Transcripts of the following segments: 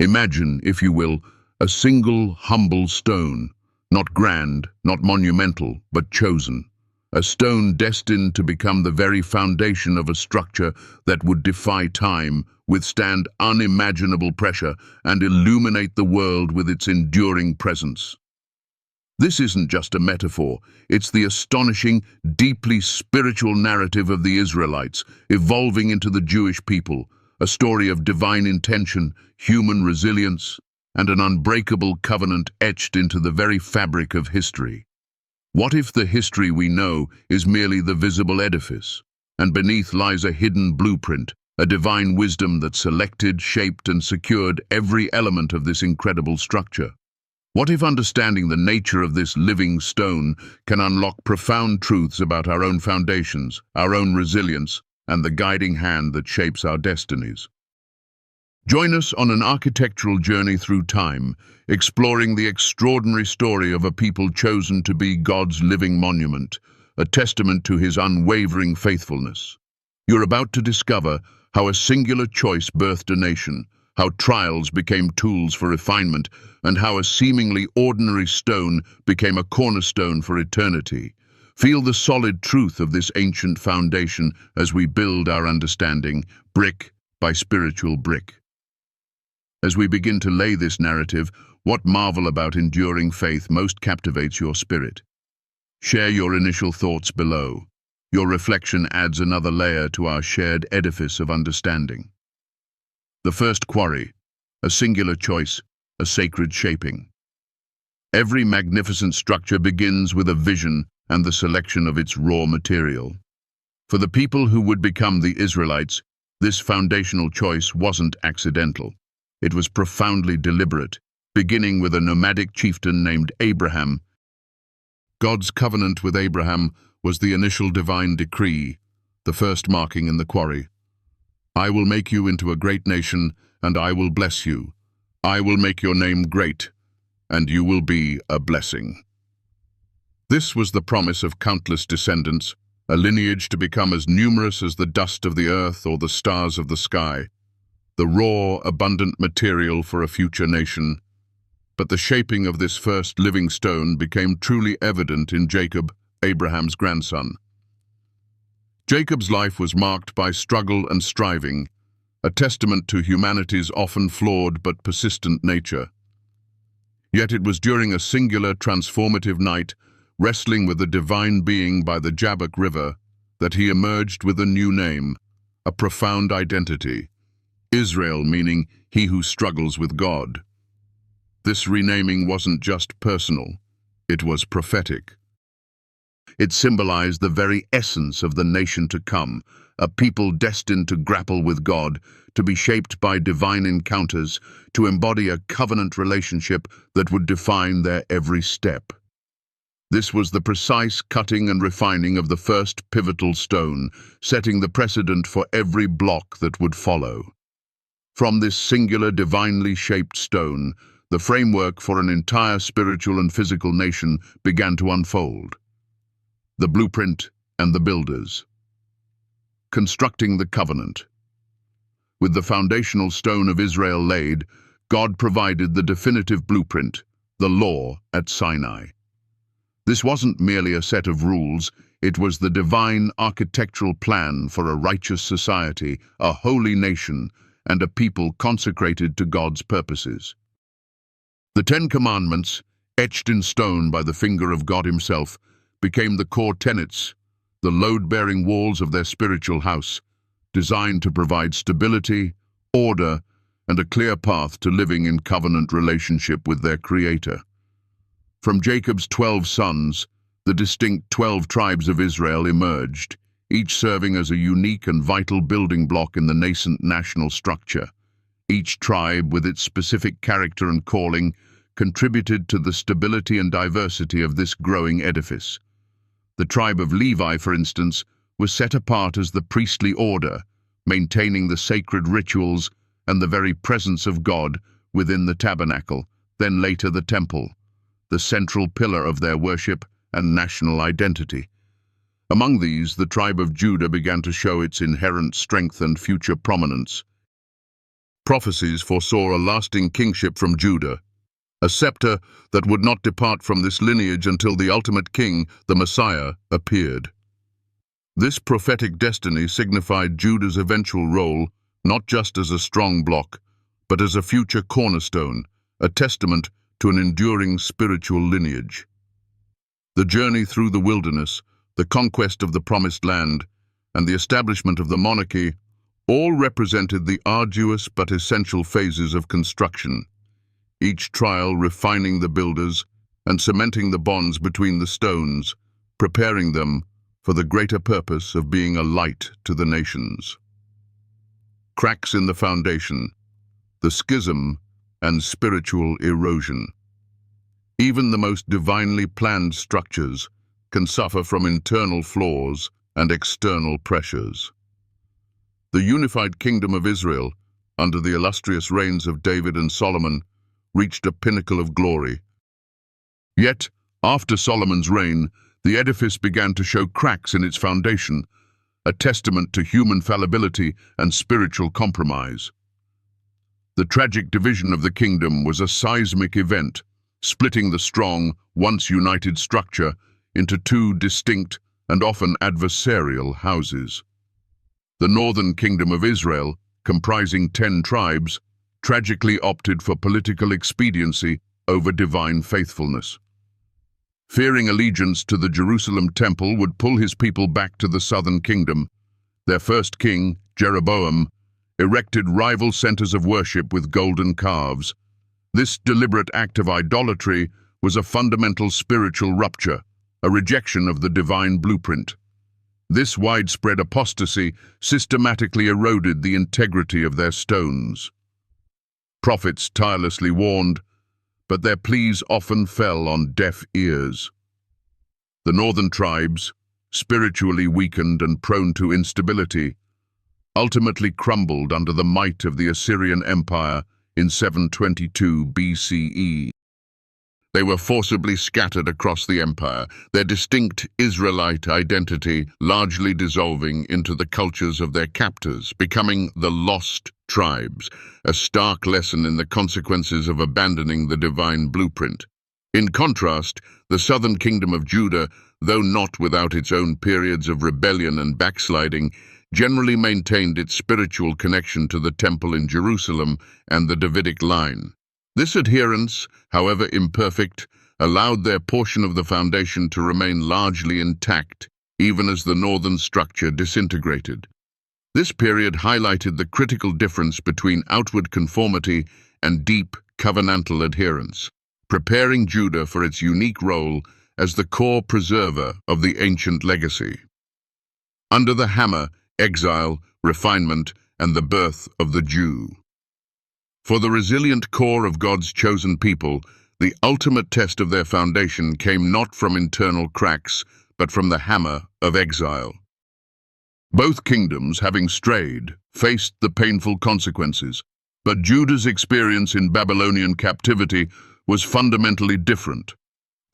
Imagine, if you will, a single humble stone, not grand, not monumental, but chosen. A stone destined to become the very foundation of a structure that would defy time, withstand unimaginable pressure, and illuminate the world with its enduring presence. This isn't just a metaphor, it's the astonishing, deeply spiritual narrative of the Israelites, evolving into the Jewish people, a story of divine intention, human resilience, and an unbreakable covenant etched into the very fabric of history. What if the history we know is merely the visible edifice, and beneath lies a hidden blueprint, a divine wisdom that selected, shaped, and secured every element of this incredible structure? What if understanding the nature of this living stone can unlock profound truths about our own foundations, our own resilience, and the guiding hand that shapes our destinies? Join us on an architectural journey through time, exploring the extraordinary story of a people chosen to be God's living monument, a testament to his unwavering faithfulness. You're about to discover how a singular choice birthed a nation, how trials became tools for refinement, and how a seemingly ordinary stone became a cornerstone for eternity. Feel the solid truth of this ancient foundation as we build our understanding, brick by spiritual brick. As we begin to lay this narrative, what marvel about enduring faith most captivates your spirit? Share your initial thoughts below. Your reflection adds another layer to our shared edifice of understanding. The first quarry, a singular choice, a sacred shaping. Every magnificent structure begins with a vision and the selection of its raw material. For the people who would become the Israelites, this foundational choice wasn't accidental. It was profoundly deliberate, beginning with a nomadic chieftain named Abraham. God's covenant with Abraham was the initial divine decree, the first marking in the quarry. I will make you into a great nation, and I will bless you. I will make your name great, and you will be a blessing. This was the promise of countless descendants, a lineage to become as numerous as the dust of the earth or the stars of the sky. The raw, abundant material for a future nation. But the shaping of this first living stone became truly evident in Jacob, Abraham's grandson. Jacob's life was marked by struggle and striving, a testament to humanity's often flawed but persistent nature. Yet it was during a singular transformative night, wrestling with the divine being by the Jabbok River, that he emerged with a new name, a profound identity. Israel, meaning he who struggles with God. This renaming wasn't just personal, it was prophetic. It symbolized the very essence of the nation to come, a people destined to grapple with God, to be shaped by divine encounters, to embody a covenant relationship that would define their every step. This was the precise cutting and refining of the first pivotal stone, setting the precedent for every block that would follow. From this singular divinely shaped stone, the framework for an entire spiritual and physical nation began to unfold. The blueprint and the builders. Constructing the covenant. With the foundational stone of Israel laid, God provided the definitive blueprint, the law at Sinai. This wasn't merely a set of rules, it was the divine architectural plan for a righteous society, a holy nation, and a people consecrated to God's purposes. The Ten Commandments, etched in stone by the finger of God himself, became the core tenets, the load-bearing walls of their spiritual house, designed to provide stability, order, and a clear path to living in covenant relationship with their Creator. From Jacob's 12 sons, the distinct 12 tribes of Israel emerged, each serving as a unique and vital building block in the nascent national structure. Each tribe, with its specific character and calling, contributed to the stability and diversity of this growing edifice. The tribe of Levi, for instance, was set apart as the priestly order, maintaining the sacred rituals and the very presence of God within the tabernacle, then later the temple, the central pillar of their worship and national identity. Among these, the tribe of Judah began to show its inherent strength and future prominence. Prophecies foresaw a lasting kingship from Judah, a scepter that would not depart from this lineage until the ultimate king, the Messiah, appeared. This prophetic destiny signified Judah's eventual role not just as a strong bloc, but as a future cornerstone, a testament to an enduring spiritual lineage. The journey through the wilderness, the conquest of the Promised Land, and the establishment of the monarchy all represented the arduous but essential phases of construction, each trial refining the builders and cementing the bonds between the stones, preparing them for the greater purpose of being a light to the nations. Cracks in the foundation, the schism, and spiritual erosion. Even the most divinely planned structures can suffer from internal flaws and external pressures. The unified kingdom of Israel, under the illustrious reigns of David and Solomon, reached a pinnacle of glory. Yet, after Solomon's reign, the edifice began to show cracks in its foundation, a testament to human fallibility and spiritual compromise. The tragic division of the kingdom was a seismic event, splitting the strong, once united structure into two distinct and often adversarial houses. The northern kingdom of Israel, comprising 10 tribes, tragically opted for political expediency over divine faithfulness. Fearing allegiance to the Jerusalem temple would pull his people back to the southern kingdom, their first king, Jeroboam, erected rival centers of worship with golden calves. This deliberate act of idolatry was a fundamental spiritual rupture, a rejection of the divine blueprint. This widespread apostasy systematically eroded the integrity of their stones. Prophets tirelessly warned, but their pleas often fell on deaf ears. The northern tribes, spiritually weakened and prone to instability, ultimately crumbled under the might of the Assyrian Empire in 722 BCE. They were forcibly scattered across the empire, their distinct Israelite identity largely dissolving into the cultures of their captors, becoming the lost tribes, a stark lesson in the consequences of abandoning the divine blueprint. In contrast, the southern kingdom of Judah, though not without its own periods of rebellion and backsliding, generally maintained its spiritual connection to the temple in Jerusalem and the Davidic line. This adherence, however imperfect, allowed their portion of the foundation to remain largely intact, even as the northern structure disintegrated. This period highlighted the critical difference between outward conformity and deep covenantal adherence, preparing Judah for its unique role as the core preserver of the ancient legacy. Under the hammer, exile, refinement, and the birth of the Jew. For the resilient core of God's chosen people, the ultimate test of their foundation came not from internal cracks, but from the hammer of exile. Both kingdoms, having strayed, faced the painful consequences, but Judah's experience in Babylonian captivity was fundamentally different.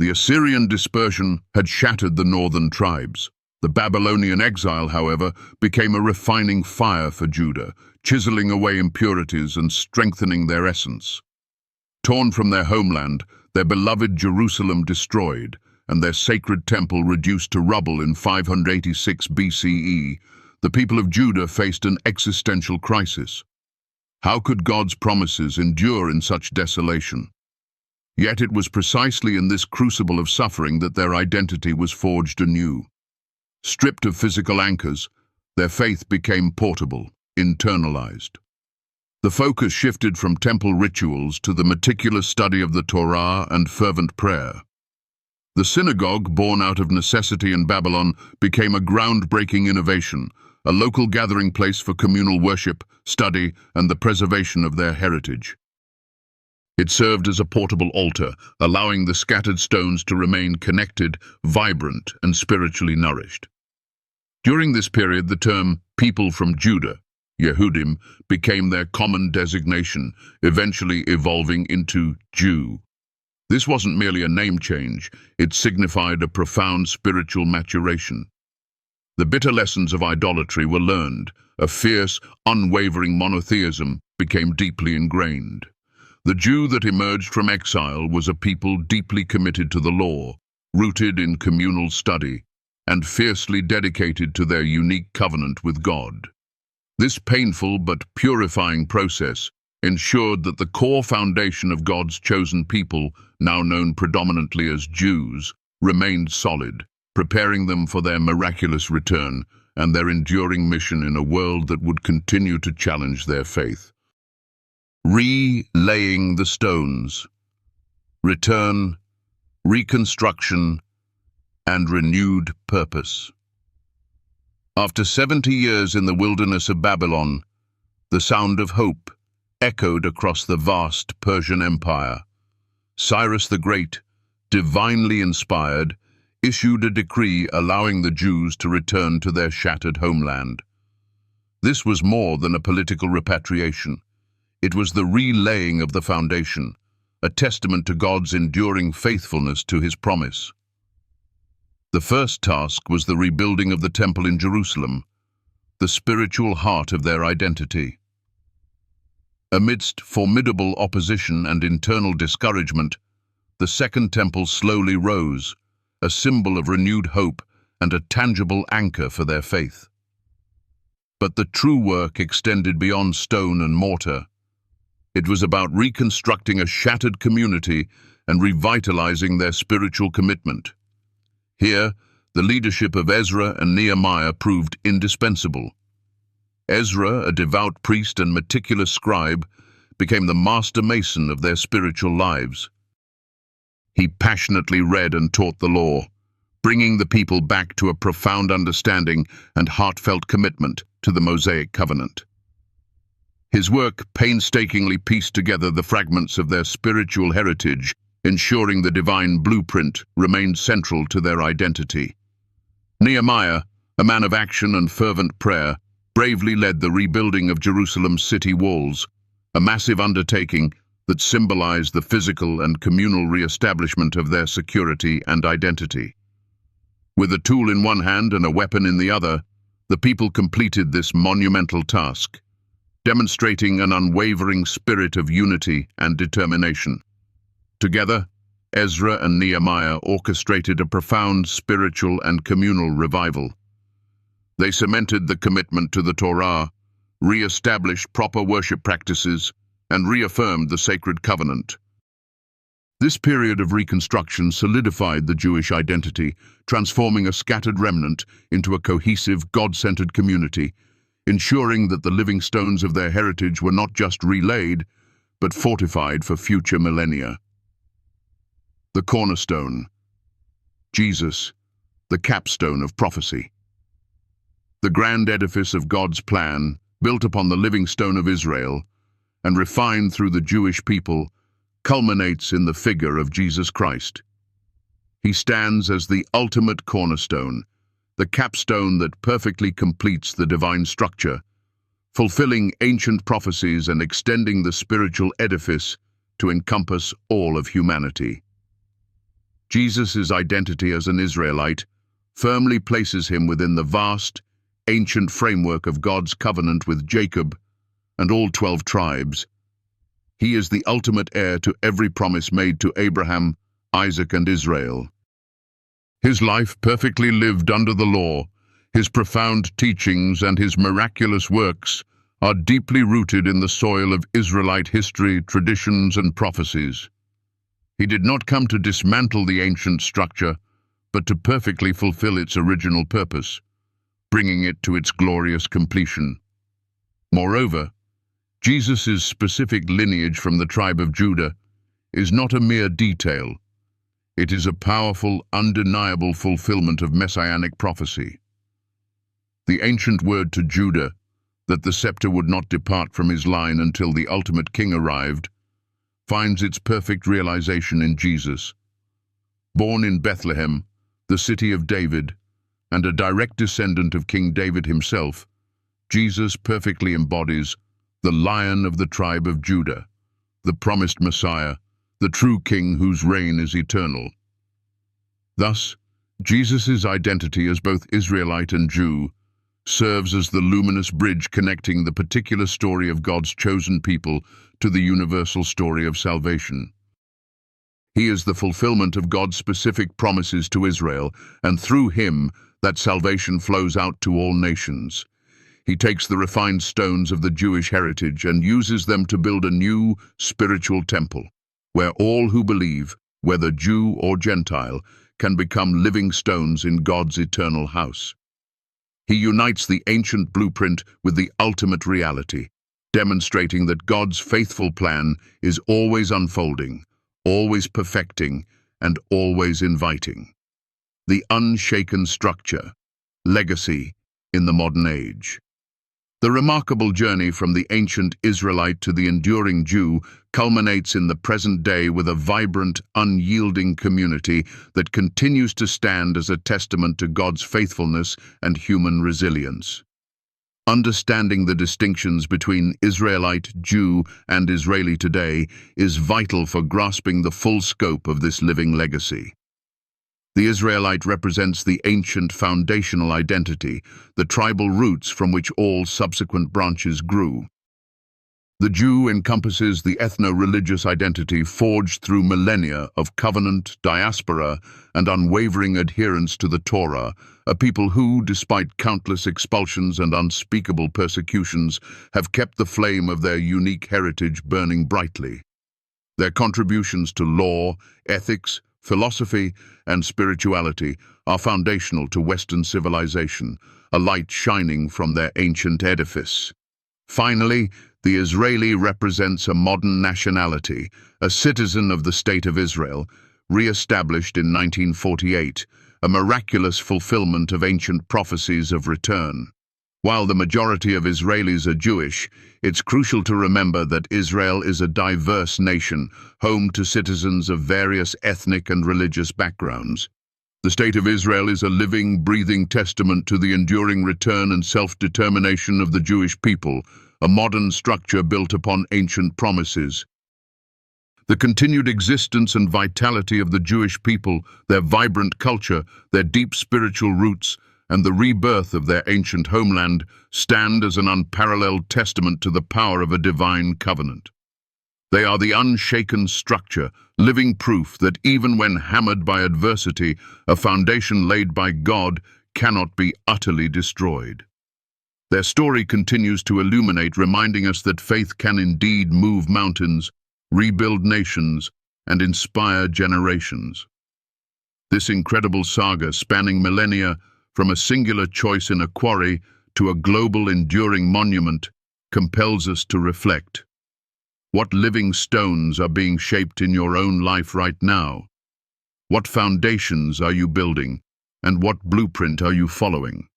The Assyrian dispersion had shattered the northern tribes. The Babylonian exile, however, became a refining fire for Judah, chiseling away impurities and strengthening their essence. Torn from their homeland, their beloved Jerusalem destroyed, and their sacred temple reduced to rubble in 586 BCE, the people of Judah faced an existential crisis. How could God's promises endure in such desolation? Yet it was precisely in this crucible of suffering that their identity was forged anew. Stripped of physical anchors, their faith became portable, internalized. The focus shifted from temple rituals to the meticulous study of the Torah and fervent prayer. The synagogue, born out of necessity in Babylon, became a groundbreaking innovation, a local gathering place for communal worship, study, and the preservation of their heritage. It served as a portable altar, allowing the scattered stones to remain connected, vibrant, and spiritually nourished. During this period, the term people from Judah, Yehudim, became their common designation, eventually evolving into Jew. This wasn't merely a name change, it signified a profound spiritual maturation. The bitter lessons of idolatry were learned. A fierce, unwavering monotheism became deeply ingrained. The Jew that emerged from exile was a people deeply committed to the law, rooted in communal study, and fiercely dedicated to their unique covenant with God. This painful but purifying process ensured that the core foundation of God's chosen people, now known predominantly as Jews, remained solid, preparing them for their miraculous return and their enduring mission in a world that would continue to challenge their faith. Relaying the stones. Return, reconstruction, and renewed purpose. After 70 years in the wilderness of Babylon, the sound of hope echoed across the vast Persian Empire. Cyrus the Great, divinely inspired, issued a decree allowing the Jews to return to their shattered homeland. This was more than a political repatriation. It was the relaying of the foundation, a testament to God's enduring faithfulness to his promise. The first task was the rebuilding of the temple in Jerusalem, the spiritual heart of their identity. Amidst formidable opposition and internal discouragement, the Second Temple slowly rose, a symbol of renewed hope and a tangible anchor for their faith. But the true work extended beyond stone and mortar. It was about reconstructing a shattered community and revitalizing their spiritual commitment. Here, the leadership of Ezra and Nehemiah proved indispensable. Ezra, a devout priest and meticulous scribe, became the master mason of their spiritual lives. He passionately read and taught the law, bringing the people back to a profound understanding and heartfelt commitment to the Mosaic covenant. His work painstakingly pieced together the fragments of their spiritual heritage, ensuring the divine blueprint remained central to their identity. Nehemiah, a man of action and fervent prayer, bravely led the rebuilding of Jerusalem's city walls, a massive undertaking that symbolized the physical and communal re-establishment of their security and identity. With a tool in one hand and a weapon in the other, the people completed this monumental task, demonstrating an unwavering spirit of unity and determination. Together, Ezra and Nehemiah orchestrated a profound spiritual and communal revival. They cemented the commitment to the Torah, re-established proper worship practices, and reaffirmed the sacred covenant. This period of reconstruction solidified the Jewish identity, transforming a scattered remnant into a cohesive, God-centered community, ensuring that the living stones of their heritage were not just relaid, but fortified for future millennia. The cornerstone, Jesus, the capstone of prophecy. The grand edifice of God's plan, built upon the living stone of Israel, and refined through the Jewish people, culminates in the figure of Jesus Christ. He stands as the ultimate cornerstone, the capstone that perfectly completes the divine structure, fulfilling ancient prophecies and extending the spiritual edifice to encompass all of humanity. Jesus' identity as an Israelite firmly places him within the vast, ancient framework of God's covenant with Jacob and all 12 tribes. He is the ultimate heir to every promise made to Abraham, Isaac, and Israel. His life perfectly lived under the law, his profound teachings and his miraculous works are deeply rooted in the soil of Israelite history, traditions, and prophecies. He did not come to dismantle the ancient structure, but to perfectly fulfill its original purpose, bringing it to its glorious completion. Moreover, Jesus' specific lineage from the tribe of Judah is not a mere detail. It is a powerful, undeniable fulfillment of messianic prophecy. The ancient word to Judah, that the scepter would not depart from his line until the ultimate king arrived, finds its perfect realization in Jesus. Born in Bethlehem, the city of David, and a direct descendant of King David himself, Jesus perfectly embodies the Lion of the tribe of Judah, the promised Messiah, the true King whose reign is eternal. Thus, Jesus' identity as both Israelite and Jew serves as the luminous bridge connecting the particular story of God's chosen people to the universal story of salvation. He is the fulfillment of God's specific promises to Israel, and through him, that salvation flows out to all nations. He takes the refined stones of the Jewish heritage and uses them to build a new spiritual temple, where all who believe, whether Jew or Gentile, can become living stones in God's eternal house. He unites the ancient blueprint with the ultimate reality, demonstrating that God's faithful plan is always unfolding, always perfecting, and always inviting. The unshaken structure, legacy in the modern age. The remarkable journey from the ancient Israelite to the enduring Jew culminates in the present day with a vibrant, unyielding community that continues to stand as a testament to God's faithfulness and human resilience. Understanding the distinctions between Israelite, Jew, and Israeli today is vital for grasping the full scope of this living legacy. The Israelite represents the ancient foundational identity, the tribal roots from which all subsequent branches grew. The Jew encompasses the ethno-religious identity forged through millennia of covenant, diaspora, and unwavering adherence to the Torah, a people who, despite countless expulsions and unspeakable persecutions, have kept the flame of their unique heritage burning brightly. Their contributions to law, ethics, philosophy, and spirituality are foundational to Western civilization, a light shining from their ancient edifice. Finally, the Israeli represents a modern nationality, a citizen of the State of Israel, re-established in 1948, a miraculous fulfillment of ancient prophecies of return. While the majority of Israelis are Jewish, it's crucial to remember that Israel is a diverse nation, home to citizens of various ethnic and religious backgrounds. The State of Israel is a living, breathing testament to the enduring return and self-determination of the Jewish people, a modern structure built upon ancient promises. The continued existence and vitality of the Jewish people, their vibrant culture, their deep spiritual roots, and the rebirth of their ancient homeland stand as an unparalleled testament to the power of a divine covenant. They are the unshaken structure, living proof that even when hammered by adversity, a foundation laid by God cannot be utterly destroyed. Their story continues to illuminate, reminding us that faith can indeed move mountains, rebuild nations, and inspire generations. This incredible saga, spanning millennia, from a singular choice in a quarry to a global enduring monument, compels us to reflect. What living stones are being shaped in your own life right now? What foundations are you building, and what blueprint are you following?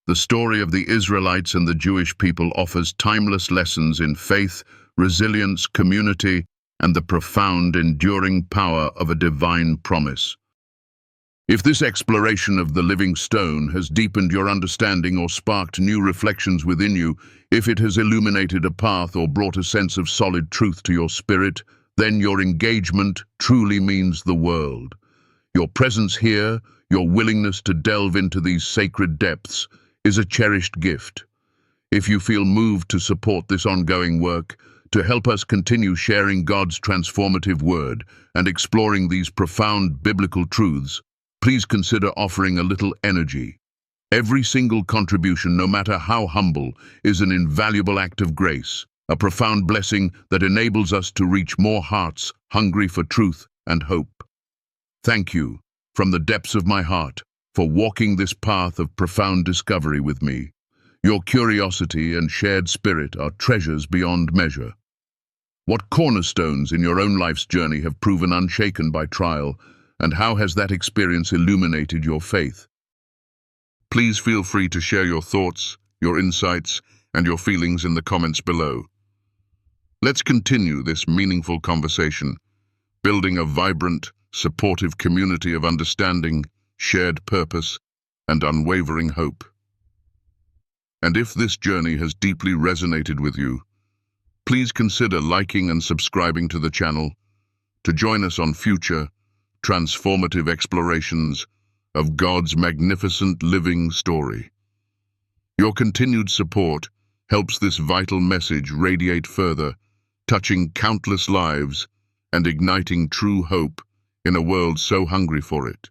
The story of the Israelites and the Jewish people offers timeless lessons in faith, resilience, community, and the profound, enduring power of a divine promise. If this exploration of the living stone has deepened your understanding or sparked new reflections within you, if it has illuminated a path or brought a sense of solid truth to your spirit, then your engagement truly means the world. Your presence here, your willingness to delve into these sacred depths, is a cherished gift. If you feel moved to support this ongoing work, to help us continue sharing God's transformative word and exploring these profound biblical truths, please consider offering a little energy. Every single contribution, no matter how humble, is an invaluable act of grace, a profound blessing that enables us to reach more hearts hungry for truth and hope. Thank you, from the depths of my heart, for walking this path of profound discovery with me. Your curiosity and shared spirit are treasures beyond measure. What cornerstones in your own life's journey have proven unshaken by trial, and how has that experience illuminated your faith? Please feel free to share your thoughts, your insights, and your feelings in the comments below. Let's continue this meaningful conversation, building a vibrant, supportive community of understanding, shared purpose, and unwavering hope. And if this journey has deeply resonated with you, please consider liking and subscribing to the channel to join us on future transformative explorations of God's magnificent living story. Your continued support helps this vital message radiate further, touching countless lives and igniting true hope in a world so hungry for it.